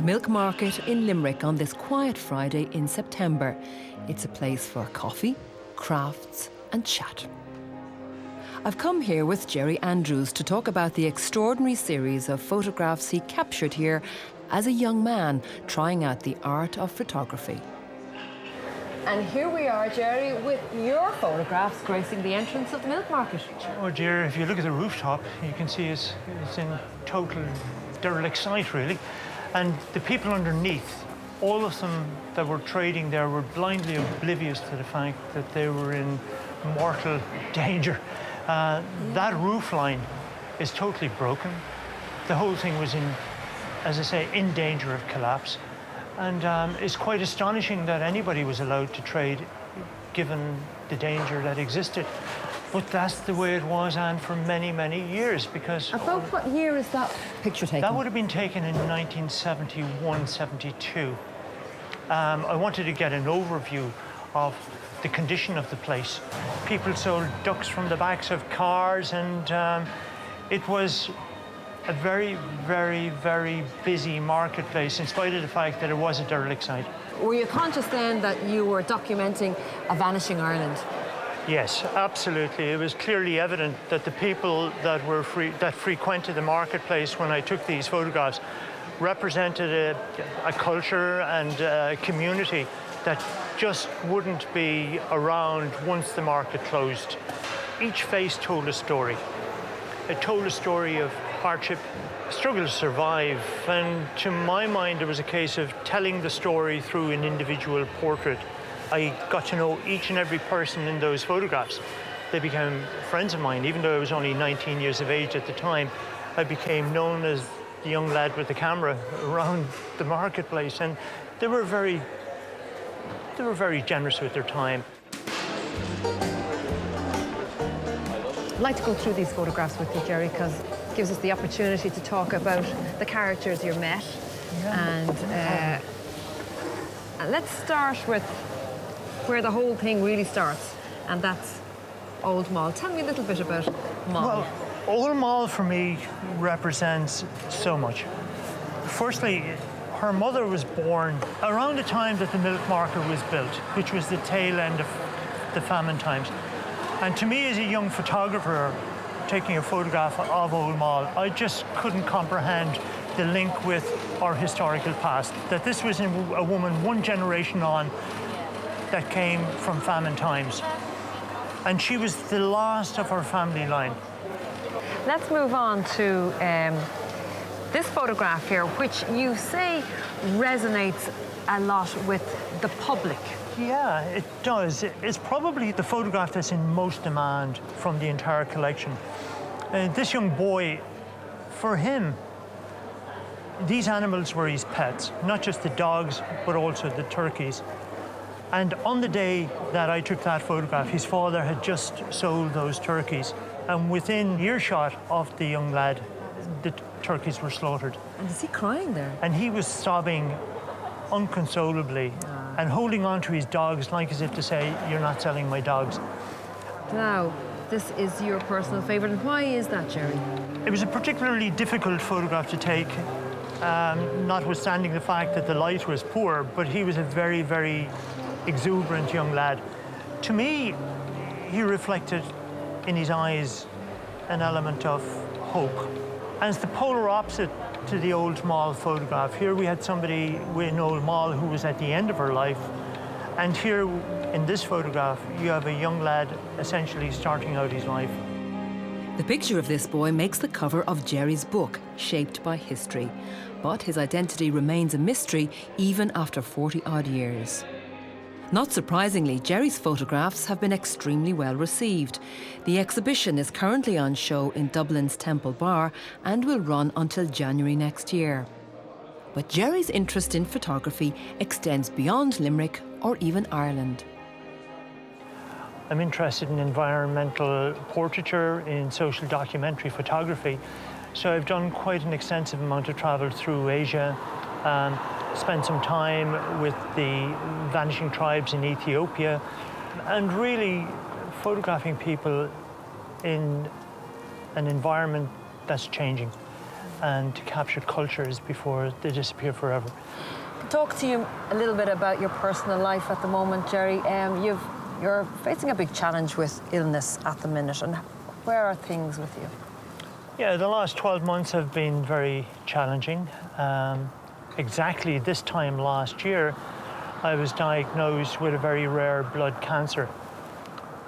Milk Market in Limerick on this quiet Friday in September. It's a place for coffee, crafts and chat. I've come here with Jerry Andrews to talk about the extraordinary series of photographs he captured here as a young man trying out the art of photography. And here we are, Jerry, with your photographs gracing the entrance of the Milk Market. Oh dear, if you look at the rooftop, you can see it's in total derelict site, really. And the people underneath, all of them that were trading there were blindly oblivious to the fact that they were in mortal danger. That roof line is totally broken. The whole thing was in, as I say, in danger of collapse. And it's quite astonishing that anybody was allowed to trade given the danger that existed. But that's the way it was, and for many, many years, because... About what year is that picture taken? That would have been taken in 1971, 72. I wanted to get an overview of the condition of the place. People sold ducks from the backs of cars, and it was a very, very, very busy marketplace, in spite of the fact that it was a derelict site. Were you conscious then that you were documenting a vanishing Ireland? Yes, absolutely. It was clearly evident that the people that frequented the marketplace when I took these photographs represented a culture and a community that just wouldn't be around once the market closed. Each face told a story. It told a story of hardship, struggle to survive, and to my mind it was a case of telling the story through an individual portrait. I got to know each and every person in those photographs. They became friends of mine. Even though I was only 19 years of age at the time, I became known as the young lad with the camera around the marketplace, and they were very generous with their time. I'd like to go through these photographs with you, Jerry, because it gives us the opportunity to talk about the characters you met. Yeah. And let's start with where the whole thing really starts, and that's Old Mall. Tell me a little bit about Mall. Well, Old Mall for me represents so much. Firstly, her mother was born around the time that the Milk Market was built, which was the tail end of the famine times. And to me, as a young photographer taking a photograph of Old Mall, I just couldn't comprehend the link with our historical past, that this was a woman one generation on that came from famine times. And she was the last of her family line. Let's move on to this photograph here, which you say resonates a lot with the public. Yeah, it does. It's probably the photograph that's in most demand from the entire collection. This young boy, for him, these animals were his pets, not just the dogs, but also the turkeys. And on the day that I took that photograph, his father had just sold those turkeys. And within earshot of the young lad, the turkeys were slaughtered. And is he crying there? And he was sobbing unconsolably and holding on to his dogs, like as if to say, "You're not selling my dogs." Now, this is your personal favourite, and why is that, Jerry? It was a particularly difficult photograph to take, notwithstanding the fact that the light was poor, but he was a very, very exuberant young lad. To me, he reflected in his eyes an element of hope. And it's the polar opposite to the Old Mall photograph. Here we had somebody in Old Mall who was at the end of her life. And here in this photograph, you have a young lad essentially starting out his life. The picture of this boy makes the cover of Jerry's book, Shaped by History. But his identity remains a mystery even after 40-odd years. Not surprisingly, Jerry's photographs have been extremely well received. The exhibition is currently on show in Dublin's Temple Bar and will run until January next year. But Jerry's interest in photography extends beyond Limerick or even Ireland. I'm interested in environmental portraiture, in social documentary photography. So I've done quite an extensive amount of travel through Asia, spent some time with the vanishing tribes in Ethiopia, and really photographing people in an environment that's changing. and to capture cultures before they disappear forever. Talk to you a little bit about your personal life at the moment, Jerry. You're facing a big challenge with illness at the minute, and where are things with you? Yeah, the last 12 months have been very challenging. Exactly this time last year, I was diagnosed with a very rare blood cancer.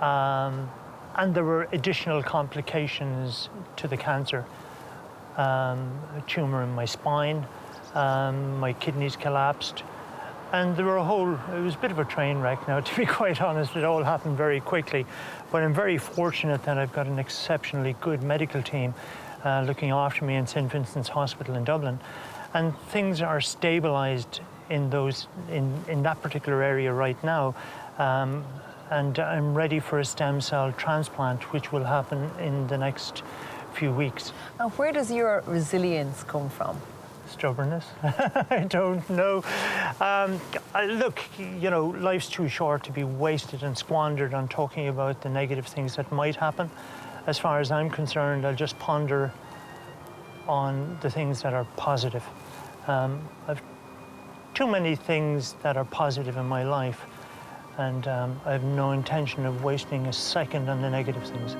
And there were additional complications to the cancer. A tumour in my spine, my kidneys collapsed, and there were it was a bit of a train wreck now, to be quite honest. It all happened very quickly, but I'm very fortunate that I've got an exceptionally good medical team looking after me in St. Vincent's Hospital in Dublin, and things are stabilised in that particular area right now, and I'm ready for a stem cell transplant, which will happen in the next few weeks. And where does your resilience come from? Stubbornness? I don't know. Look, you know, life's too short to be wasted and squandered on talking about the negative things that might happen. As far as I'm concerned, I'll just ponder on the things that are positive. I've too many things that are positive in my life, and I have no intention of wasting a second on the negative things.